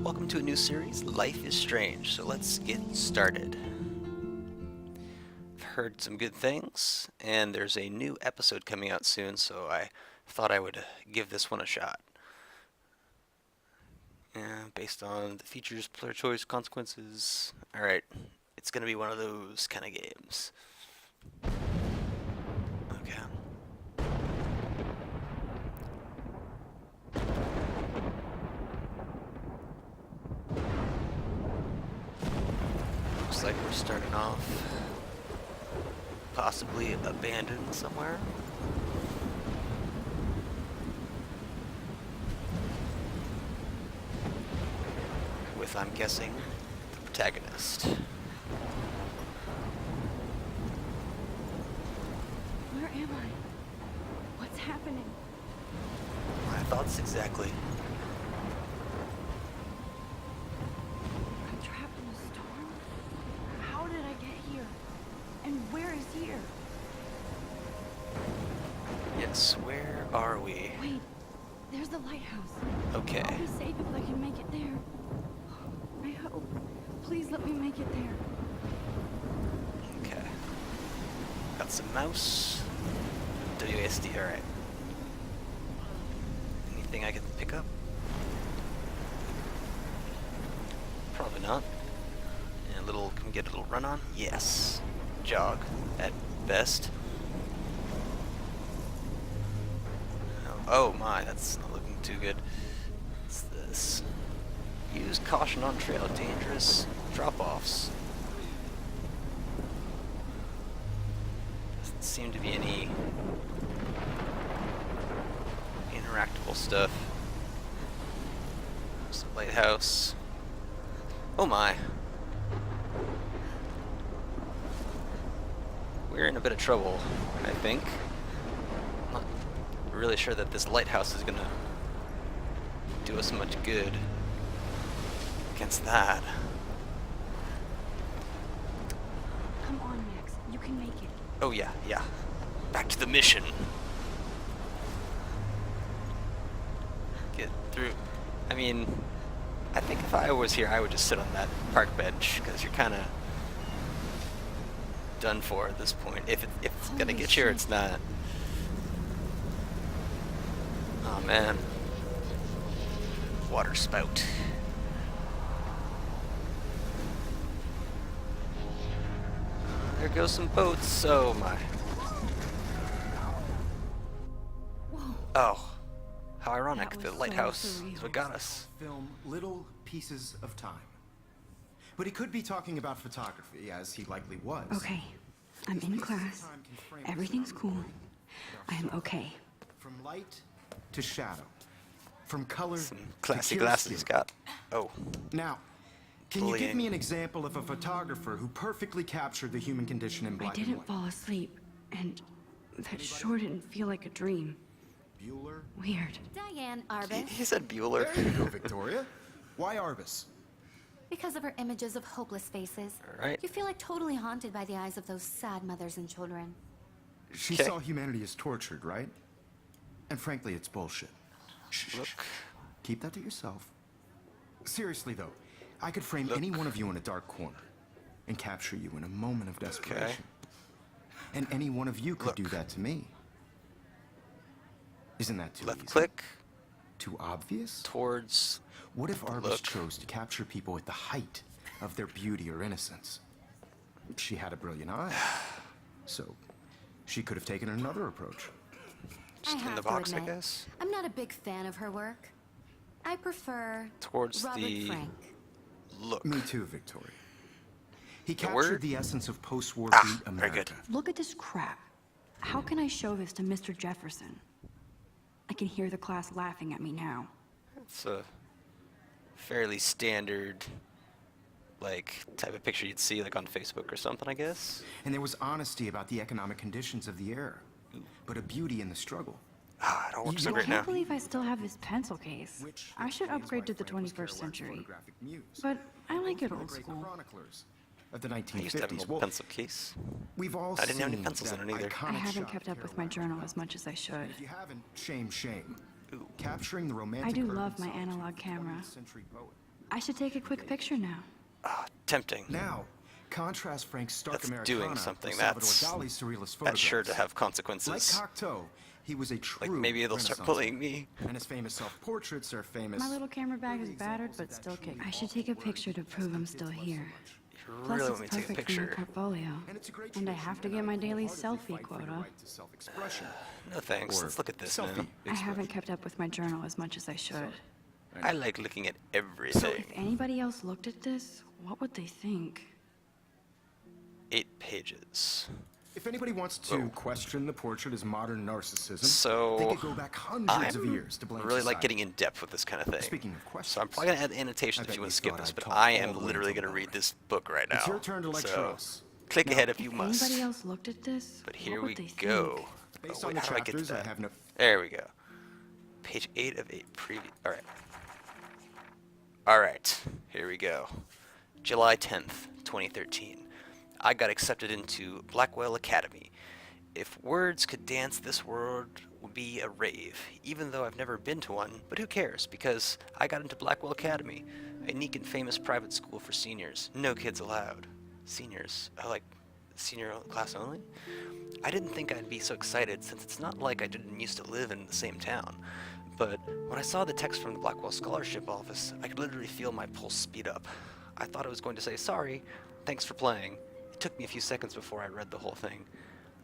welcome to a new series, Life is Strange, so let's get started. I've heard some good things, and there's a new episode coming out soon, so I thought I would give this one a shot. Based on the features, player choice, consequences. Alright, it's gonna be one of those kind of games. Okay. Looks like we're starting off possibly abandoned somewhere. With, I'm guessing, the protagonist. Where am I? What's happening? My thoughts exactly. I'm trapped in a storm? How did I get here? And where is here? Yes, where are we? Wait, there's the lighthouse. Okay. I'll be safe if I can make it there. I hope. Please let me make it there. Okay. Got some mouse. WASD, alright. Anything I can pick up? Probably not. And a little, can we get a little run on? Yes. Jog, at best. Oh my, that's not looking too good. What's this? Use caution on trail, dangerous drop-offs. Doesn't seem to be any interactable stuff. There's a lighthouse. Oh my. We're in a bit of trouble, I think. Not really sure that this lighthouse is gonna do us much good against that. Come on, Max. You can make it. Oh yeah. Back to the mission. Get through. I mean, I think if I was here, I would just sit on that park bench, because you're kind of done for at this point. If it's gonna get you or it's not. Oh man. Water spout. There goes some boats. Oh my. Whoa. Oh. How ironic. That The was lighthouse so is what got us. Film little pieces of time. But he could be talking about photography, as he likely was. Okay. I'm in class. Everything's cool. I am okay. From light to shadow. From color Some to classy glasses he's got. Oh. Now, can you give Bullying. me an example of a photographer who perfectly captured the human condition in I black and didn't white? fall asleep, and that sure didn't feel like a dream. Bueller? Weird. Diane He Arbus, said Bueller. There you go, Victoria. Why Arbus? because of her images of hopeless faces. Alright. You feel like totally haunted by the eyes of those sad mothers and children. She Okay. saw humanity as tortured, right? And frankly, it's bullshit. Shh. Look. Keep that to yourself. Seriously, though, I could frame any one of you in a dark corner and capture you in a moment of desperation. And any one of you could do Look. that to me. Isn't that too Left easy? click Too obvious? towards. What if Arbus Look. chose to capture people at the height of their beauty or innocence? She had a brilliant eye. So, she could have taken another approach. Just I in have the to box, I admit, guess. I'm not a big fan of her work. I prefer Towards Robert the Frank. look. Me too, Victoria. He The captured word? the essence of post-war Ah, beat very good. America. Look at this crap. How can I show this to Mr. Jefferson? I can hear the class laughing at me now. It's a fairly standard, like, type of picture you'd see, like, on Facebook or something, I guess. And there was honesty about the economic conditions of the era, but a beauty in the struggle. Ah, it all works so You great I now. can't believe I still have this pencil case. Which I should explains upgrade why to the Frank was 21st Kerouac's century. photographic muse. But I like it Both were old great school. chroniclers of the I used to have an 1950s. old Well, pencil case. we've all I didn't have any seen pencils in that it either. I iconic haven't shot kept of up with my Kerouac. journal as much as I should. If you haven't, shame. Ooh. Capturing the romantic I do urban love my solitude analog of a camera. 20th century poet. I should take a quick picture now. Tempting. Now, contrast Frank's stark That's Americana doing something. with Salvador That's Dali's surrealist That's sure to photographs. have Like consequences. Cocteau, he was a true Like maybe they'll start Renaissance bullying man. me. And his famous self-portraits are famous. My little camera bag is battered, but still kicking. I should take a picture to prove I'm still here. You Plus, really it's want me to take a perfect for my picture? portfolio. And it's a great And I tradition have to in get my America daily wholeheartedly selfie fight for the quota. right to self-expression. No thanks. Or Let's look at this, selfie man. I haven't kept up with my journal as much as I should. I like looking at So everything. if anybody else looked at this, what would they think? 8 pages. If anybody wants to Whoa. question the portrait as modern narcissism, So, they could go back hundreds of I'm years to blame really like society. getting in depth with this kind of thing. Speaking of questions, So I'm probably gonna add annotations I if bet you want you to skip thought this, I'd but talk I all am the way literally until gonna the read end. this book right now. It's your turn to So lecture us. click Now, ahead if you If must. anybody else looked at this, But what here would we they go. think? Based Oh, on wait, the how do I get to chapters, I that? have no. There we go. Page 8 of 8 preview. Alright. Alright. Here we go. July 10th, 2013. I got accepted into Blackwell Academy. If words could dance, this world would be a rave, even though I've never been to one. But who cares, because I got into Blackwell Academy, a unique and famous private school for seniors. No kids allowed. Seniors? Oh, like senior class only? I didn't think I'd be so excited, since it's not like I didn't used to live in the same town. But when I saw the text from the Blackwell Scholarship Office, I could literally feel my pulse speed up. I thought I was going to say, sorry, thanks for playing. It took me a few seconds before I read the whole thing.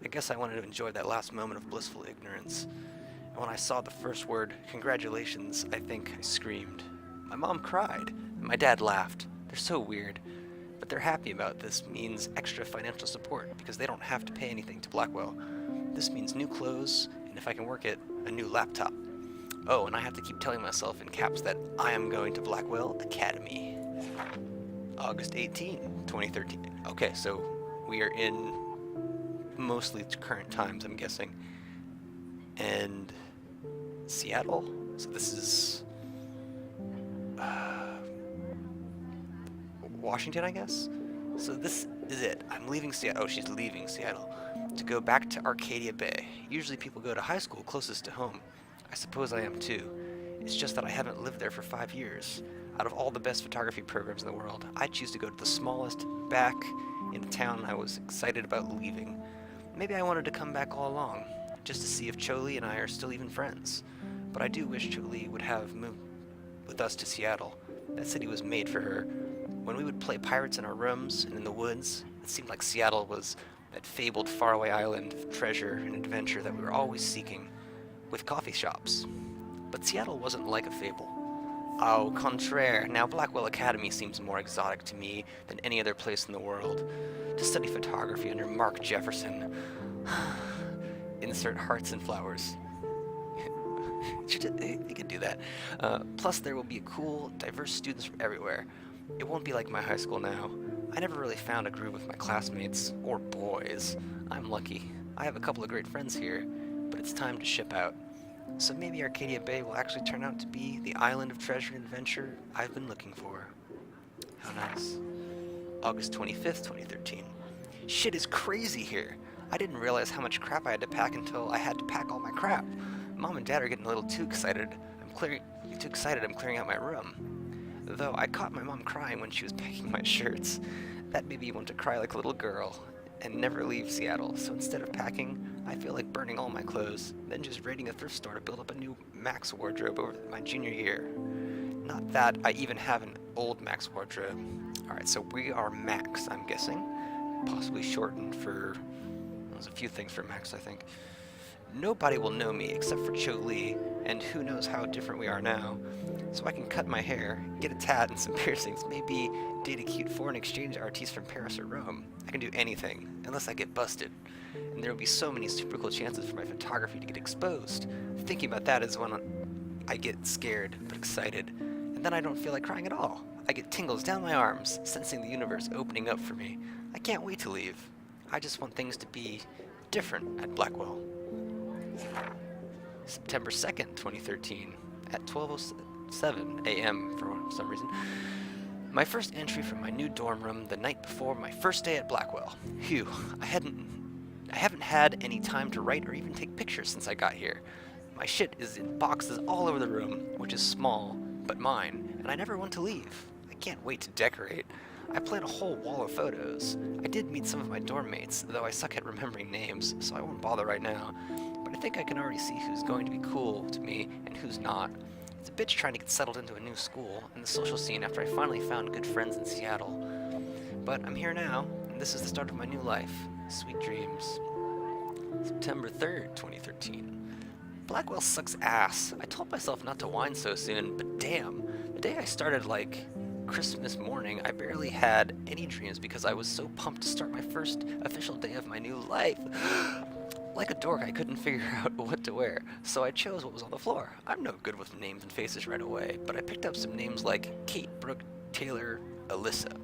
I guess I wanted to enjoy that last moment of blissful ignorance. And when I saw the first word, congratulations, I think I screamed. My mom cried, and my dad laughed. They're so weird. But they're happy about this means extra financial support because they don't have to pay anything to Blackwell. This means new clothes, and if I can work it, a new laptop. Oh, and I have to keep telling myself in caps that I am going to Blackwell Academy. August 18, 2013. Okay, so we are in mostly current times, I'm guessing. And Seattle? So this is Washington, I guess? So this is it. I'm leaving Seattle. Oh, she's leaving Seattle to go back to Arcadia Bay. Usually people go to high school closest to home. I suppose I am too. It's just that I haven't lived there for 5 years. Out of all the best photography programs in the world, I choose to go to the smallest back in a town I was excited about leaving. Maybe I wanted to come back all along, just to see if Choli and I are still even friends. But I do wish Choli would have moved with us to Seattle. That city was made for her. When we would play pirates in our rooms and in the woods, it seemed like Seattle was that fabled faraway island of treasure and adventure that we were always seeking, with coffee shops. But Seattle wasn't like a fable. Au contraire, now Blackwell Academy seems more exotic to me than any other place in the world. To study photography under Mark Jefferson. Insert hearts and flowers. You could do that. Plus, there will be cool, diverse students from everywhere. It won't be like my high school now. I never really found a groove with my classmates, or boys. I'm lucky. I have a couple of great friends here, but it's time to ship out. So maybe Arcadia Bay will actually turn out to be the island of treasure and adventure I've been looking for. How nice. August 25th, 2013. Shit is crazy here. I didn't realize how much crap I had to pack until I had to pack all my crap. Mom and Dad are getting a little too excited. I'm clearing out my room. Though I caught my mom crying when she was packing my shirts. That made me want to cry like a little girl and never leave Seattle. So instead of packing, I feel like burning all my clothes, then just raiding a thrift store to build up a new Max wardrobe over my junior year. Not that I even have an old Max wardrobe. Alright, so we are Max, I'm guessing. Possibly shortened for... There's a few things for Max, I think. Nobody will know me except for Cho Lee, and who knows how different we are now. So I can cut my hair, get a tat and some piercings, maybe date a cute foreign exchange artiste from Paris or Rome. I can do anything, unless I get busted. And there will be so many super cool chances for my photography to get exposed. Thinking about that is when I get scared, but excited. And then I don't feel like crying at all. I get tingles down my arms, sensing the universe opening up for me. I can't wait to leave. I just want things to be different at Blackwell. September 2nd, 2013, at 12:07 a.m. for some reason. My first entry from my new dorm room the night before my first day at Blackwell. Phew, I haven't had any time to write or even take pictures since I got here. My shit is in boxes all over the room, which is small, but mine, and I never want to leave. I can't wait to decorate. I plan a whole wall of photos. I did meet some of my dorm mates, though I suck at remembering names, so I won't bother right now. But I think I can already see who's going to be cool to me and who's not. It's a bitch trying to get settled into a new school and the social scene after I finally found good friends in Seattle. But I'm here now, and this is the start of my new life. Sweet dreams. September 3rd, 2013. Blackwell sucks ass. I told myself not to whine so soon, but damn, the day I started, like, Christmas morning, I barely had any dreams because I was so pumped to start my first official day of my new life. Like a dork, I couldn't figure out what to wear, so I chose what was on the floor. I'm no good with names and faces right away, but I picked up some names like Kate, Brooke, Taylor, Alyssa.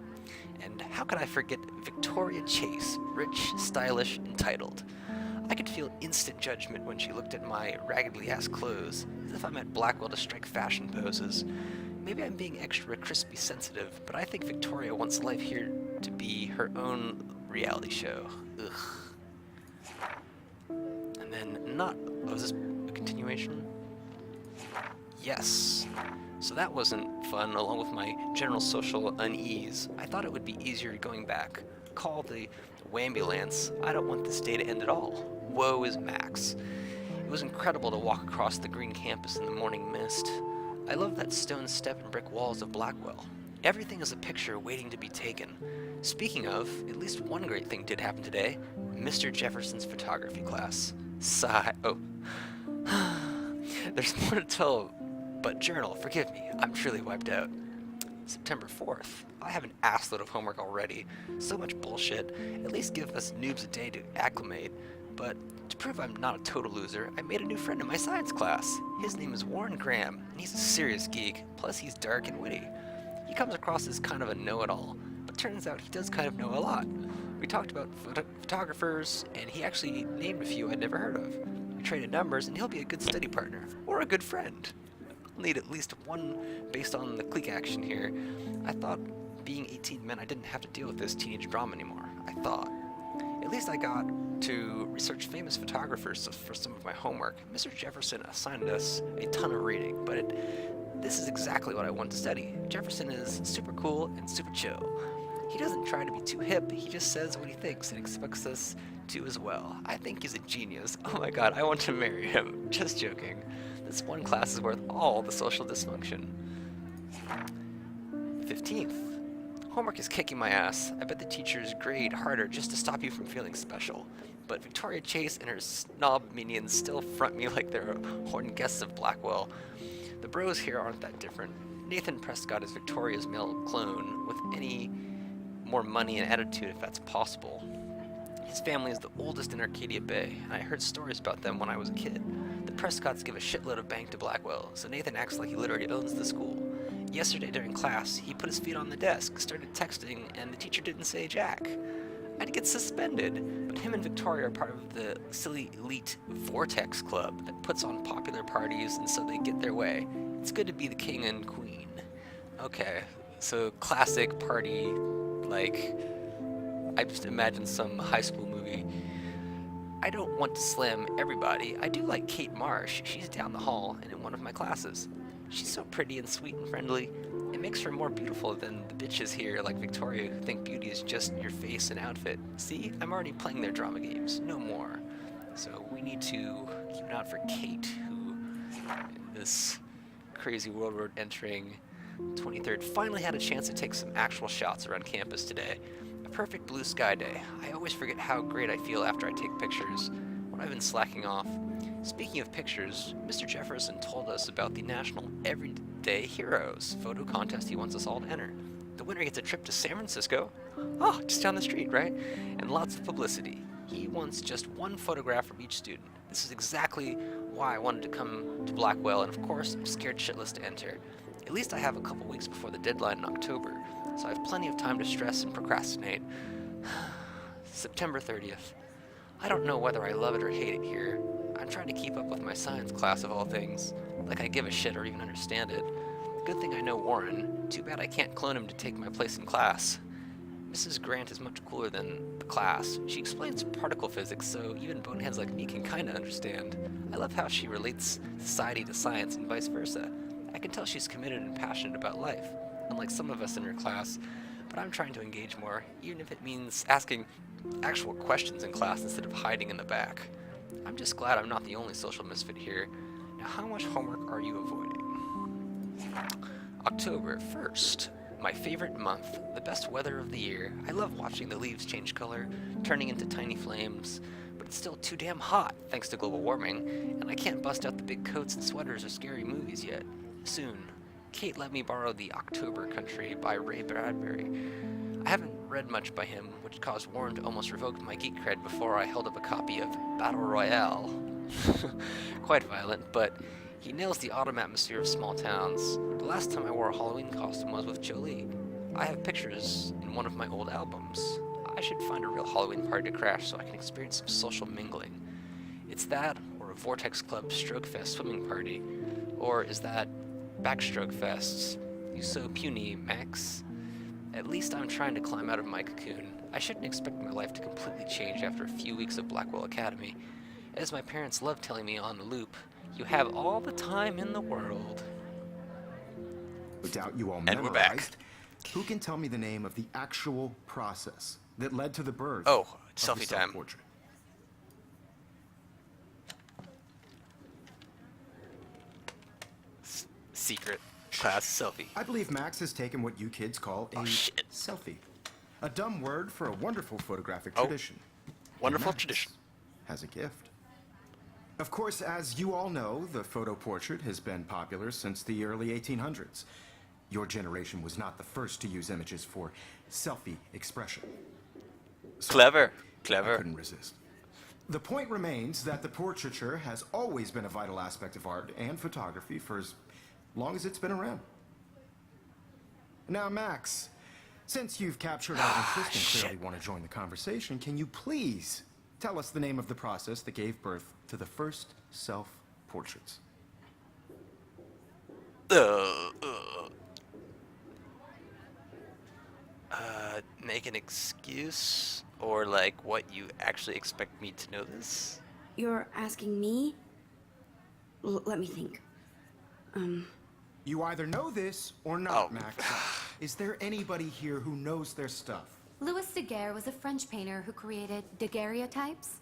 And how could I forget Victoria Chase, rich, stylish, entitled? I could feel instant judgment when she looked at my raggedly-ass clothes, as if I meant Blackwell to strike fashion poses. Maybe I'm being extra crispy sensitive, but I think Victoria wants life here to be her own reality show. Ugh. And then was this a continuation? Yes. So that wasn't fun, along with my general social unease. I thought it would be easier going back. Call the wambulance. I don't want this day to end at all. Woe is Max. It was incredible to walk across the green campus in the morning mist. I love that stone step and brick walls of Blackwell. Everything is a picture waiting to be taken. Speaking of, at least one great thing did happen today. Mr. Jefferson's photography class. Sigh. Oh. There's more to tell, but journal, forgive me. I'm truly wiped out. September 4th. I have an assload of homework already. So much bullshit. At least give us noobs a day to acclimate. But to prove I'm not a total loser, I made a new friend in my science class. His name is Warren Graham, and he's a serious geek. Plus, he's dark and witty. He comes across as kind of a know-it-all, but turns out he does kind of know a lot. We talked about photographers, and he actually named a few I'd never heard of. We traded numbers, and he'll be a good study partner, or a good friend. I'll need at least one based on the clique action here. I thought being 18 meant I didn't have to deal with this teenage drama anymore. I thought. At least I got to research famous photographers for some of my homework. Mr. Jefferson assigned us a ton of reading, but this is exactly what I want to study. Jefferson is super cool and super chill. He doesn't try to be too hip, he just says what he thinks and expects us to as well. I think he's a genius. Oh my god, I want to marry him. Just joking. This one class is worth all the social dysfunction. 15th. Homework is kicking my ass. I bet the teachers grade harder just to stop you from feeling special. But Victoria Chase and her snob minions still front me like they're horned guests of Blackwell. The bros here aren't that different. Nathan Prescott is Victoria's male clone, with any more money and attitude if that's possible. His family is the oldest in Arcadia Bay, and I heard stories about them when I was a kid. The Prescotts give a shitload of bank to Blackwell, so Nathan acts like he literally owns the school. Yesterday during class, he put his feet on the desk, started texting, and the teacher didn't say jack. I'd get suspended, but him and Victoria are part of the silly elite Vortex Club that puts on popular parties, and so they get their way. It's good to be the king and queen. Okay, so classic party, like, I just imagine some high school movie. I don't want to slam everybody. I do like Kate Marsh. She's down the hall and in one of my classes. She's so pretty and sweet and friendly. It makes her more beautiful than the bitches here like Victoria who think beauty is just your face and outfit. See, I'm already playing their drama games. No more. So we need to keep an eye out for Kate, who in this crazy world we're entering, 23rd, finally had a chance to take some actual shots around campus today. A perfect blue sky day. I always forget how great I feel after I take pictures, when I've been slacking off. Speaking of pictures, Mr. Jefferson told us about the National Everyday Heroes photo contest he wants us all to enter. The winner gets a trip to San Francisco. Oh, just down the street, right? And lots of publicity. He wants just one photograph from each student. This is exactly why I wanted to come to Blackwell, and of course, I'm scared shitless to enter. At least I have a couple weeks before the deadline in October, so I have plenty of time to stress and procrastinate. September 30th. I don't know whether I love it or hate it here. I'm trying to keep up with my science class of all things, like I give a shit or even understand it. Good thing I know Warren. Too bad I can't clone him to take my place in class. Mrs. Grant is much cooler than the class. She explains particle physics, so even boneheads like me can kinda understand. I love how she relates society to science and vice versa. I can tell she's committed and passionate about life, unlike some of us in her class, but I'm trying to engage more, even if it means asking actual questions in class instead of hiding in the back. I'm just glad I'm not the only social misfit here. Now, how much homework are you avoiding? October 1st. My favorite month, the best weather of the year. I love watching the leaves change color, turning into tiny flames, but it's still too damn hot thanks to global warming, and I can't bust out the big coats and sweaters or scary movies yet. Soon. Kate let me borrow The October Country by Ray Bradbury. I haven't read much by him, which caused Warren to almost revoke my geek cred before I held up a copy of Battle Royale. Quite violent, but he nails the autumn atmosphere of small towns. The last time I wore a Halloween costume was with Jolie. I have pictures in one of my old albums. I should find a real Halloween party to crash so I can experience some social mingling. It's that, or a Vortex Club Stroke Fest swimming party. Or is that Backstroke Fest? You so puny, Max. At least I'm trying to climb out of my cocoon. I shouldn't expect my life to completely change after a few weeks of Blackwell Academy. As my parents love telling me on the loop, you have all the time in the world. No doubt you all And we're back. memorized. Who can tell me the name of the actual process that led to the birth Oh, of the selfie time. self-portrait? Secret class selfie. I believe Max has taken what you kids call a shit. selfie. A dumb word for a wonderful photographic Oh, tradition. And wonderful Max tradition. has a gift. Of course, as you all know, the photo portrait has been popular since the early 1800s. Your generation was not the first to use images for selfie expression. So Clever. I Clever. couldn't resist. The point remains that the portraiture has always been a vital aspect of art and photography for as long as it's been around. Now, Max, since you've captured our interest and clearly want to join the conversation, can you please tell us the name of the process that gave birth to the first self-portraits? Make an excuse? Or like what you actually expect me to know this? You're asking me? Let me think. You either know this or not, Oh. Max. Is there anybody here who knows their stuff? Louis Daguerre was a French painter who created daguerreotypes,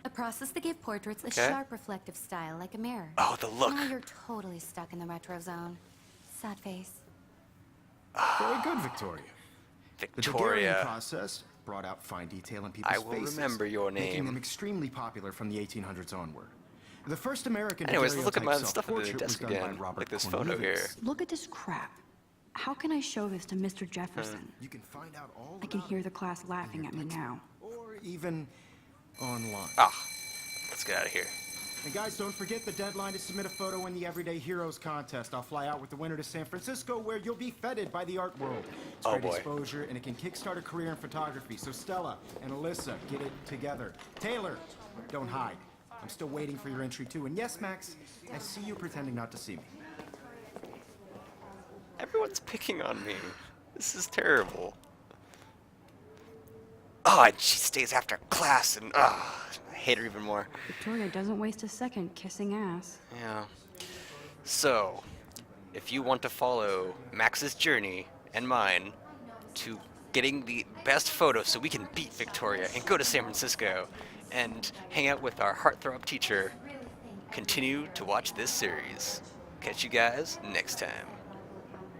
a process that gave portraits a Okay. sharp reflective style like a mirror. Oh, the look. Now you're totally stuck in the retro zone. Sad face. Very good, Victoria. The Daguerrean Victoria. process brought out fine detail in people's I will faces, remember your making name. them extremely popular from the 1800s onward. The first American Anyways, let's look at daguerreotype my stuff under the self-portrait was desk done by again. Robert Like this photo Cornelius. here. Look at this crap. How can I show this to Mr. Jefferson? You can find out all I can about hear it the class laughing at me now. or even online. Ah, let's get out of here. And guys, don't forget the deadline to submit a photo in the Everyday Heroes contest. I'll fly out with the winner to San Francisco, where you'll be feted by the art world. It's Oh, great boy. exposure, and it can kickstart a career in photography. So Stella and Alyssa, get it together. Taylor, don't hide. I'm still waiting for your entry too. And yes, Max, I see you pretending not to see me. Everyone's picking on me. This is terrible. Oh, and she stays after class, and I hate her even more. Victoria doesn't waste a second kissing ass. Yeah. So, if you want to follow Max's journey and mine to getting the best photo so we can beat Victoria and go to San Francisco and hang out with our heartthrob teacher, continue to watch this series. Catch you guys next time.